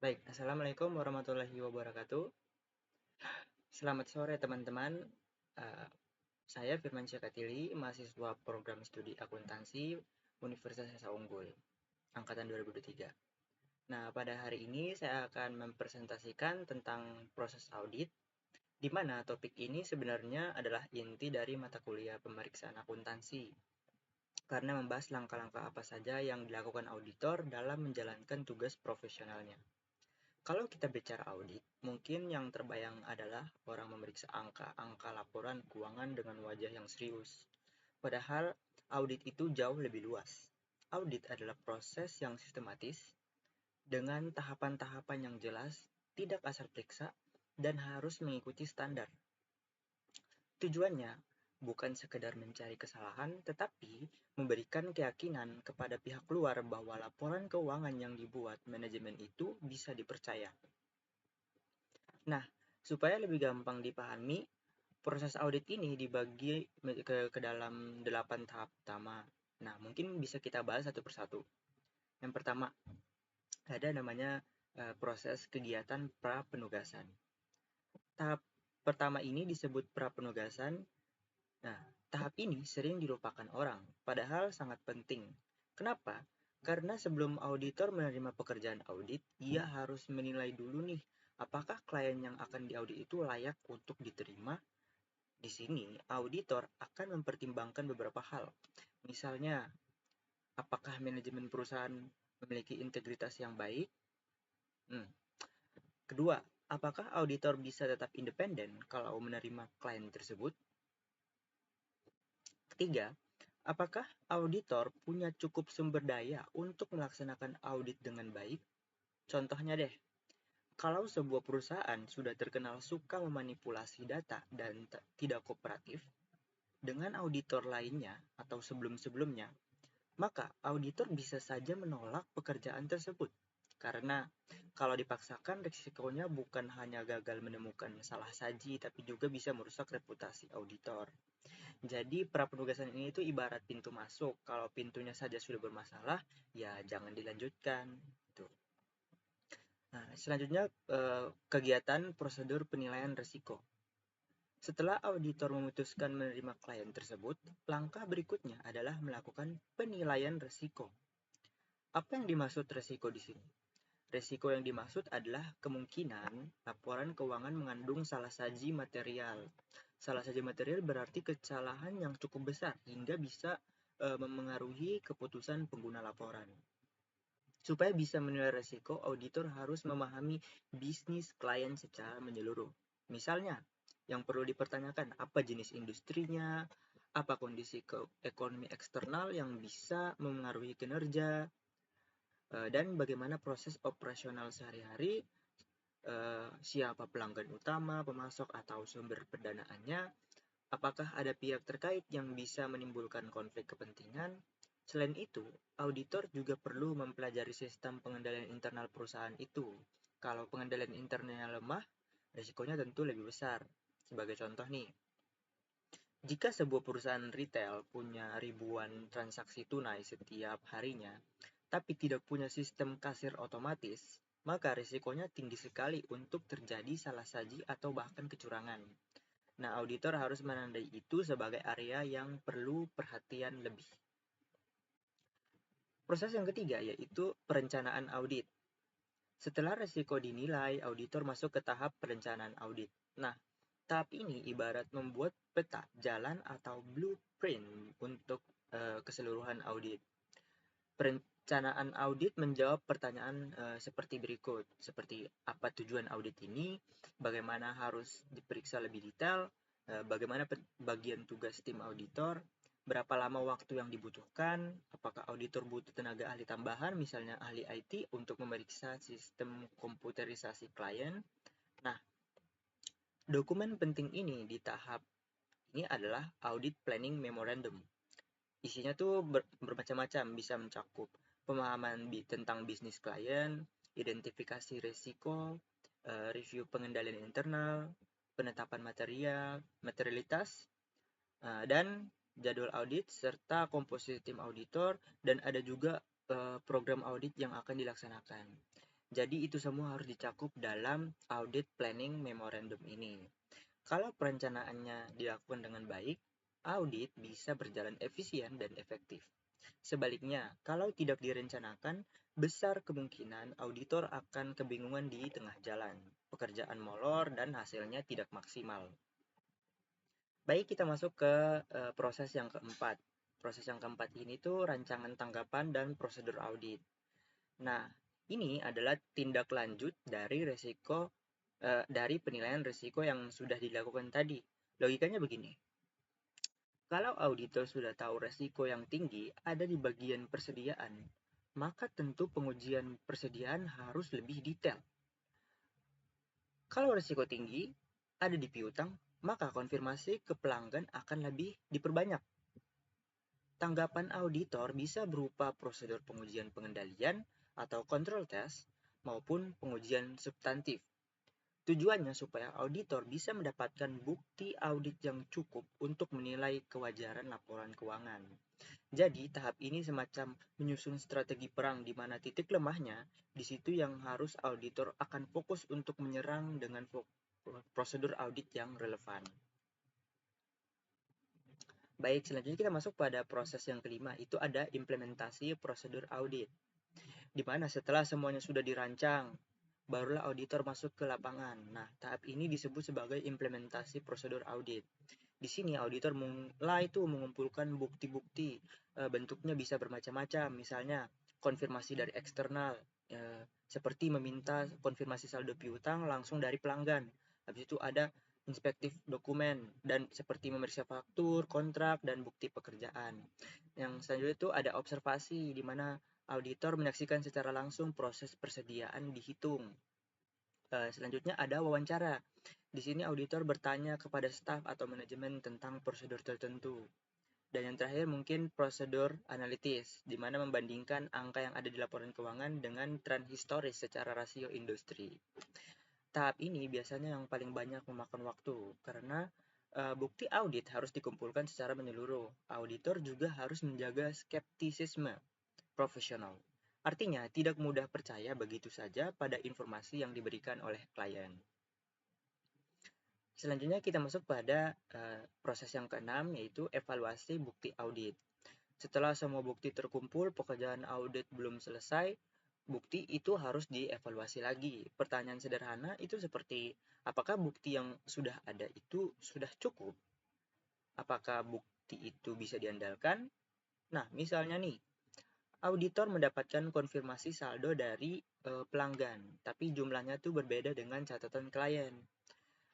Baik, Assalamualaikum warahmatullahi wabarakatuh. Selamat sore teman-teman. Eh, saya Firman Syakatili, mahasiswa program studi akuntansi Universitas Asa Unggul, angkatan 2023. Nah, pada hari ini saya akan mempresentasikan tentang proses audit, di mana topik ini sebenarnya adalah inti dari mata kuliah pemeriksaan akuntansi, karena membahas langkah-langkah apa saja yang dilakukan auditor dalam menjalankan tugas profesionalnya. Kalau kita bicara audit, mungkin yang terbayang adalah orang memeriksa angka-angka laporan keuangan dengan wajah yang serius. Padahal audit itu jauh lebih luas. Audit adalah proses yang sistematis dengan tahapan-tahapan yang jelas, tidak asal periksa, dan harus mengikuti standar. Tujuannya bukan sekedar mencari kesalahan, tetapi memberikan keyakinan kepada pihak luar bahwa laporan keuangan yang dibuat manajemen itu bisa dipercaya. Nah, supaya lebih gampang dipahami, proses audit ini dibagi ke dalam 8 tahap utama. Nah, mungkin bisa kita bahas satu persatu. Yang pertama, ada namanya proses kegiatan pra-penugasan. Tahap pertama ini disebut pra-penugasan. Nah, tahap ini sering dilupakan orang, padahal sangat penting. Kenapa? Karena sebelum auditor menerima pekerjaan audit, ia harus menilai dulu nih, apakah klien yang akan diaudit itu layak untuk diterima. Di sini, auditor akan mempertimbangkan beberapa hal. Misalnya, apakah manajemen perusahaan memiliki integritas yang baik? Hmm. Kedua, apakah auditor bisa tetap independen kalau menerima klien tersebut? Ketiga, apakah auditor punya cukup sumber daya untuk melaksanakan audit dengan baik? Contohnya deh, kalau sebuah perusahaan sudah terkenal suka memanipulasi data dan tidak kooperatif dengan auditor lainnya atau sebelum-sebelumnya, maka auditor bisa saja menolak pekerjaan tersebut. Karena kalau dipaksakan risikonya bukan hanya gagal menemukan salah saji, tapi juga bisa merusak reputasi auditor. Jadi prapenugasan ini itu ibarat pintu masuk. Kalau pintunya saja sudah bermasalah, ya jangan dilanjutkan. Gitu. Nah, selanjutnya kegiatan prosedur penilaian risiko. Setelah auditor memutuskan menerima klien tersebut, langkah berikutnya adalah melakukan penilaian risiko. Apa yang dimaksud risiko di sini? Risiko yang dimaksud adalah kemungkinan laporan keuangan mengandung salah saji material. Salah saji material berarti kesalahan yang cukup besar hingga bisa memengaruhi keputusan pengguna laporan. Supaya bisa menilai risiko, auditor harus memahami bisnis klien secara menyeluruh. Misalnya, yang perlu dipertanyakan apa jenis industrinya, apa kondisi ekonomi eksternal yang bisa memengaruhi kinerja, dan bagaimana proses operasional sehari-hari, siapa pelanggan utama, pemasok atau sumber pendanaannya, apakah ada pihak terkait yang bisa menimbulkan konflik kepentingan. Selain itu, auditor juga perlu mempelajari sistem pengendalian internal perusahaan itu. Kalau pengendalian internalnya lemah, risikonya tentu lebih besar. Sebagai contoh nih, jika sebuah perusahaan retail punya ribuan transaksi tunai setiap harinya, tapi tidak punya sistem kasir otomatis, maka risikonya tinggi sekali untuk terjadi salah saji atau bahkan kecurangan. Nah, auditor harus menandai itu sebagai area yang perlu perhatian lebih. Proses yang ketiga yaitu perencanaan audit. Setelah risiko dinilai, auditor masuk ke tahap perencanaan audit. Nah, tahap ini ibarat membuat peta jalan atau blueprint untuk keseluruhan audit. Perencanaan audit menjawab pertanyaan seperti berikut, seperti apa tujuan audit ini, bagaimana harus diperiksa lebih detail, bagaimana bagian tugas tim auditor, berapa lama waktu yang dibutuhkan, apakah auditor butuh tenaga ahli tambahan, misalnya ahli IT untuk memeriksa sistem komputerisasi klien. Nah, dokumen penting ini di tahap ini adalah Audit Planning Memorandum. Isinya tuh bermacam-macam, bisa mencakup pemahaman tentang bisnis klien, identifikasi risiko, review pengendalian internal, penetapan materialitas, dan jadwal audit, serta komposisi tim auditor, dan ada juga program audit yang akan dilaksanakan. Jadi itu semua harus dicakup dalam audit planning memorandum ini. Kalau perencanaannya dilakukan dengan baik, audit bisa berjalan efisien dan efektif. Sebaliknya, kalau tidak direncanakan, besar kemungkinan auditor akan kebingungan di tengah jalan, pekerjaan molor dan hasilnya tidak maksimal. Baik, kita masuk ke proses yang keempat. Proses yang keempat ini tuh rancangan tanggapan dan prosedur audit. Nah, ini adalah tindak lanjut dari dari penilaian risiko yang sudah dilakukan tadi. Logikanya begini. Kalau auditor sudah tahu resiko yang tinggi ada di bagian persediaan, maka tentu pengujian persediaan harus lebih detail. Kalau risiko tinggi ada di piutang, maka konfirmasi ke pelanggan akan lebih diperbanyak. Tanggapan auditor bisa berupa prosedur pengujian pengendalian atau control test maupun pengujian substantif. Tujuannya supaya auditor bisa mendapatkan bukti audit yang cukup untuk menilai kewajaran laporan keuangan. Jadi, tahap ini semacam menyusun strategi perang di mana titik lemahnya, di situ yang harus auditor akan fokus untuk menyerang dengan prosedur audit yang relevan. Baik, selanjutnya kita masuk pada proses yang kelima, itu ada implementasi prosedur audit. Di mana setelah semuanya sudah dirancang, barulah auditor masuk ke lapangan. Nah, tahap ini disebut sebagai implementasi prosedur audit. Di sini auditor mulai tuh mengumpulkan bukti-bukti, bentuknya bisa bermacam-macam, misalnya konfirmasi dari eksternal, seperti meminta konfirmasi saldo piutang langsung dari pelanggan. Habis itu ada inspektif dokumen dan seperti memeriksa faktur, kontrak, dan bukti pekerjaan. Yang selanjutnya itu ada observasi di mana auditor menyaksikan secara langsung proses persediaan dihitung. Selanjutnya ada wawancara. Di sini auditor bertanya kepada staf atau manajemen tentang prosedur tertentu. Dan yang terakhir mungkin prosedur analitis, di mana membandingkan angka yang ada di laporan keuangan dengan tren historis secara rasio industri. Tahap ini biasanya yang paling banyak memakan waktu, karena bukti audit harus dikumpulkan secara menyeluruh. Auditor juga harus menjaga skeptisisme profesional. Artinya, tidak mudah percaya begitu saja pada informasi yang diberikan oleh klien. Selanjutnya kita masuk pada proses yang keenam, yaitu evaluasi bukti audit. Setelah semua bukti terkumpul, pekerjaan audit belum selesai, bukti itu harus dievaluasi lagi. Pertanyaan sederhana itu seperti, apakah bukti yang sudah ada itu sudah cukup? Apakah bukti itu bisa diandalkan? Nah, misalnya nih, auditor mendapatkan konfirmasi saldo dari pelanggan, tapi jumlahnya tuh berbeda dengan catatan klien.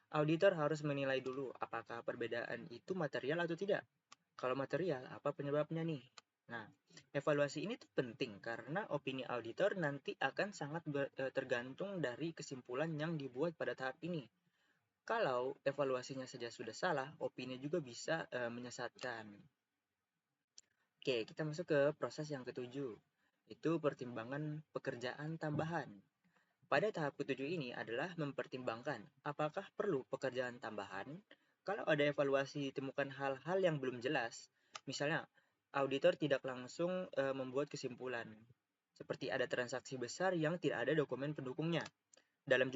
Auditor harus menilai dulu apakah perbedaan itu material atau tidak. Kalau material, apa penyebabnya nih? Nah, evaluasi ini tuh penting karena opini auditor nanti akan sangat tergantung dari kesimpulan yang dibuat pada tahap ini. Kalau evaluasinya saja sudah salah, opini juga bisa menyesatkan. Oke, kita masuk ke proses yang ketujuh, itu pertimbangan pekerjaan tambahan. Pada tahap ketujuh ini adalah mempertimbangkan apakah perlu pekerjaan tambahan. Kalau ada evaluasi ditemukan hal-hal yang belum jelas, misalnya auditor tidak langsung membuat kesimpulan, seperti ada transaksi besar yang tidak ada dokumen pendukungnya. Dalam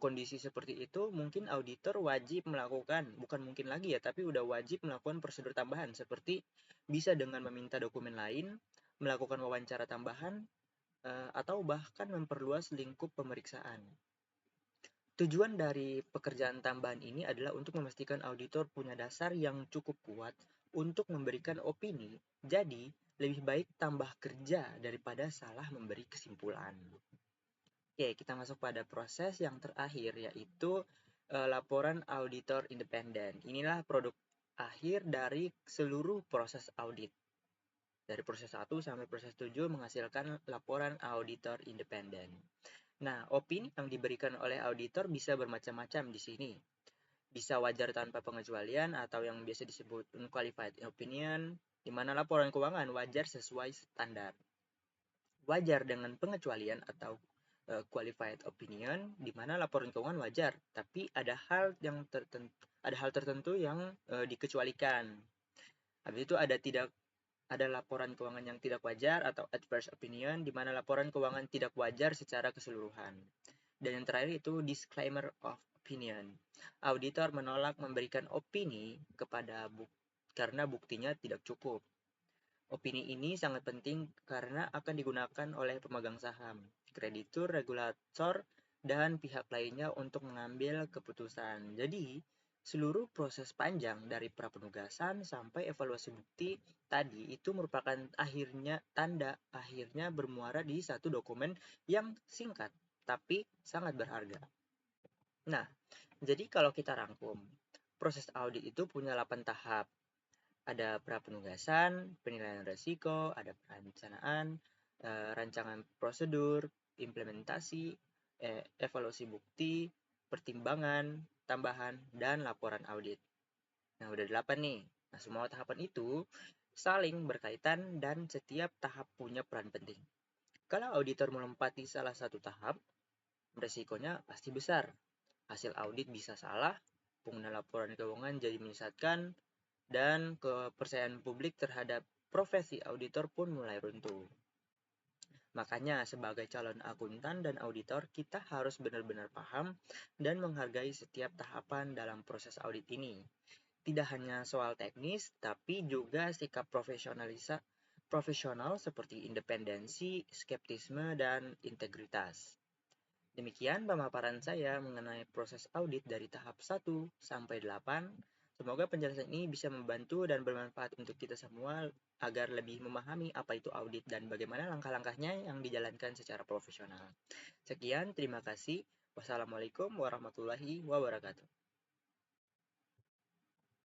kondisi seperti itu, mungkin auditor wajib melakukan, bukan mungkin lagi ya, tapi udah wajib melakukan prosedur tambahan, seperti bisa dengan meminta dokumen lain, melakukan wawancara tambahan, atau bahkan memperluas lingkup pemeriksaan. Tujuan dari pekerjaan tambahan ini adalah untuk memastikan auditor punya dasar yang cukup kuat untuk memberikan opini, jadi lebih baik tambah kerja daripada salah memberi kesimpulan. Oke, kita masuk pada proses yang terakhir, yaitu laporan auditor independen. Inilah produk akhir dari seluruh proses audit. Dari proses 1 sampai proses 7 menghasilkan laporan auditor independen. Nah, opini yang diberikan oleh auditor bisa bermacam-macam di sini. Bisa wajar tanpa pengecualian atau yang biasa disebut unqualified opinion, di mana laporan keuangan wajar sesuai standar. Wajar dengan pengecualian atau qualified opinion, di mana laporan keuangan wajar, tapi ada hal tertentu yang dikecualikan. Habis itu ada tidak Ada laporan keuangan yang tidak wajar atau adverse opinion, di mana laporan keuangan tidak wajar secara keseluruhan. Dan yang terakhir itu disclaimer of opinion. Auditor menolak memberikan opini karena buktinya tidak cukup. Opini ini sangat penting karena akan digunakan oleh pemegang saham, kreditur, regulator, dan pihak lainnya untuk mengambil keputusan. Jadi, seluruh proses panjang dari prapenugasan sampai evaluasi bukti tadi itu merupakan tanda akhirnya bermuara di satu dokumen yang singkat tapi sangat berharga. Nah, jadi kalau kita rangkum, proses audit itu punya 8 tahap. Ada prapenugasan, penilaian risiko, ada perencanaan, rancangan prosedur, implementasi, evaluasi bukti, pertimbangan, tambahan, dan laporan audit. Nah, udah 8 nih. Nah, semua tahapan itu saling berkaitan dan setiap tahap punya peran penting. Kalau auditor melompati salah satu tahap, resikonya pasti besar. Hasil audit bisa salah, penggunaan laporan keuangan jadi menyesatkan, dan kepercayaan publik terhadap profesi auditor pun mulai runtuh. Makanya sebagai calon akuntan dan auditor, kita harus benar-benar paham dan menghargai setiap tahapan dalam proses audit ini. Tidak hanya soal teknis, tapi juga sikap profesional seperti independensi, skeptisme, dan integritas. Demikian pemaparan saya mengenai proses audit dari tahap 1 sampai 8. Semoga penjelasan ini bisa membantu dan bermanfaat untuk kita semua agar lebih memahami apa itu audit dan bagaimana langkah-langkahnya yang dijalankan secara profesional. Sekian, terima kasih. Wassalamualaikum warahmatullahi wabarakatuh.